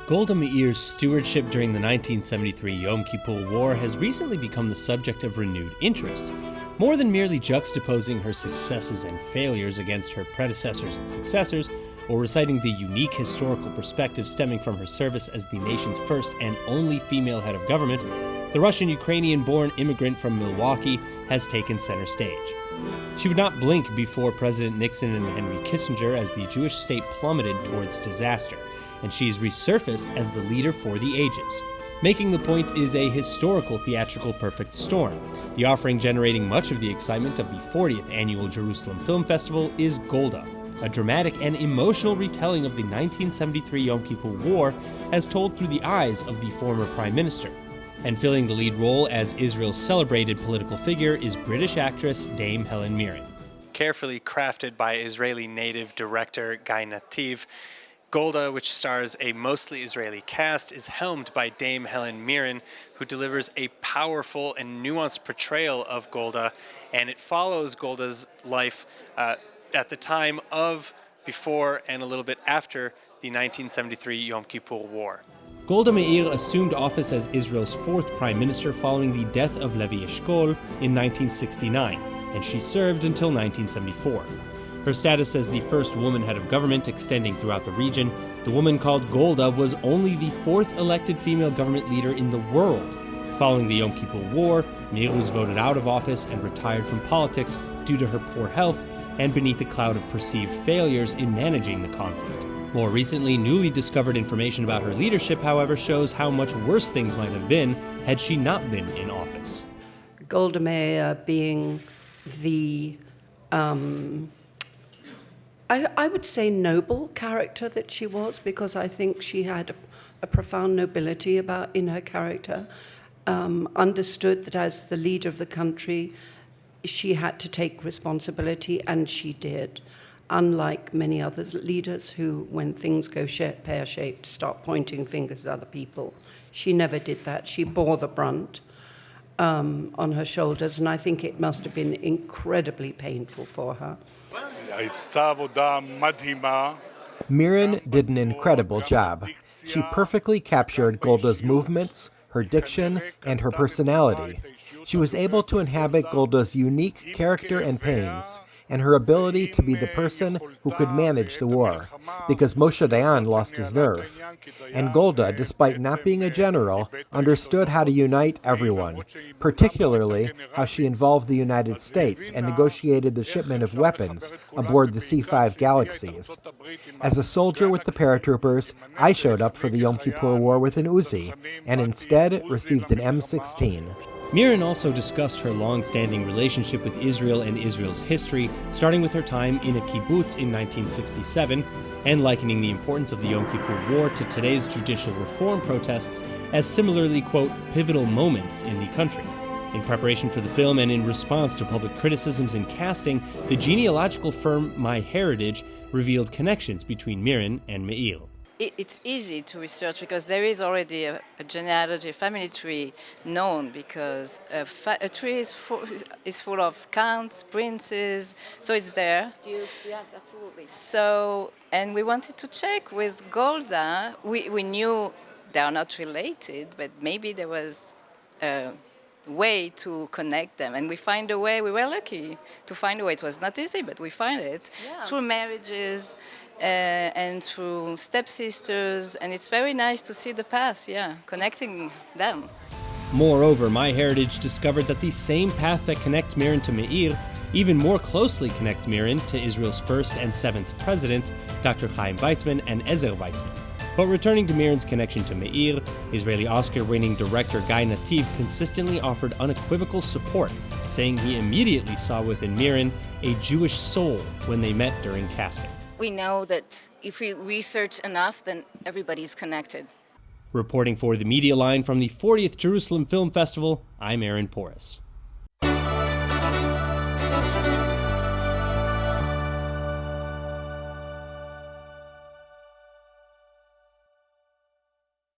Golda Meir's stewardship during the 1973 Yom Kippur War has recently become the subject of renewed interest. More than merely juxtaposing her successes and failures against her predecessors and successors, or reciting the unique historical perspective stemming from her service as the nation's first and only female head of government, the Russian-Ukrainian-born immigrant from Milwaukee has taken center stage. She would not blink before President Nixon and Henry Kissinger as the Jewish state plummeted towards disaster, and she's resurfaced as the leader for the ages. Making the point is a historical theatrical perfect storm. The offering generating much of the excitement of the 40th annual Jerusalem Film Festival is Golda, a dramatic and emotional retelling of the 1973 Yom Kippur War as told through the eyes of the former Prime Minister. And filling the lead role as Israel's celebrated political figure is British actress Dame Helen Mirren. Carefully crafted by Israeli native director Guy Nativ, Golda, which stars a mostly Israeli cast, is helmed by Dame Helen Mirren, who delivers a powerful and nuanced portrayal of Golda, and it follows Golda's life at the time of, before, and a little bit after the 1973 Yom Kippur War. Golda Meir assumed office as Israel's fourth prime minister following the death of Levi Eshkol in 1969, and she served until 1974. Her status as the first woman head of government extending throughout the region, the woman called Golda was only the fourth elected female government leader in the world. Following the Yom Kippur War, Meir was voted out of office and retired from politics due to her poor health and beneath a cloud of perceived failures in managing the conflict. More recently, newly discovered information about her leadership, however, shows how much worse things might have been had she not been in office. Golda Meir being the I would say noble character that she was, because I think she had a profound nobility in her character, understood that as the leader of the country, she had to take responsibility, and she did. Unlike many other leaders who, when things go pear-shaped, start pointing fingers at other people, she never did that. She bore the brunt on her shoulders, and I think it must have been incredibly painful for her. Mirren did an incredible job. She perfectly captured Golda's movements, her diction, and her personality. She was able to inhabit Golda's unique character and pains, and her ability to be the person who could manage the war, because Moshe Dayan lost his nerve. And Golda, despite not being a general, understood how to unite everyone, particularly how she involved the United States and negotiated the shipment of weapons aboard the C-5 Galaxies. As a soldier with the paratroopers, I showed up for the Yom Kippur War with an Uzi, and instead received an M16. Mirren also discussed her long-standing relationship with Israel and Israel's history, starting with her time in a kibbutz in 1967, and likening the importance of the Yom Kippur War to today's judicial reform protests as similarly, quote, pivotal moments in the country. In preparation for the film and in response to public criticisms in casting, the genealogical firm MyHeritage revealed connections between Mirren and Meir. It's easy to research because there is already a genealogy, a family tree known, because a tree is full of counts, princes, so it's there. Dukes, yes, absolutely. So, and we wanted to check with Golda. We knew they are not related, but maybe there was a way to connect them, and we find a way. We were lucky to find a way. It was not easy, but we find it through marriages. And through stepsisters, and it's very nice to see the past, connecting them. Moreover, MyHeritage discovered that the same path that connects Mirren to Meir even more closely connects Mirren to Israel's first and seventh presidents, Dr. Chaim Weizmann and Ezer Weizmann. But returning to Mirren's connection to Meir, Israeli Oscar-winning director Guy Nativ consistently offered unequivocal support, saying he immediately saw within Mirren a Jewish soul when they met during casting. We know that if we research enough, then everybody's connected. Reporting for the Media Line from the 40th Jerusalem Film Festival, I'm Aaron Porras.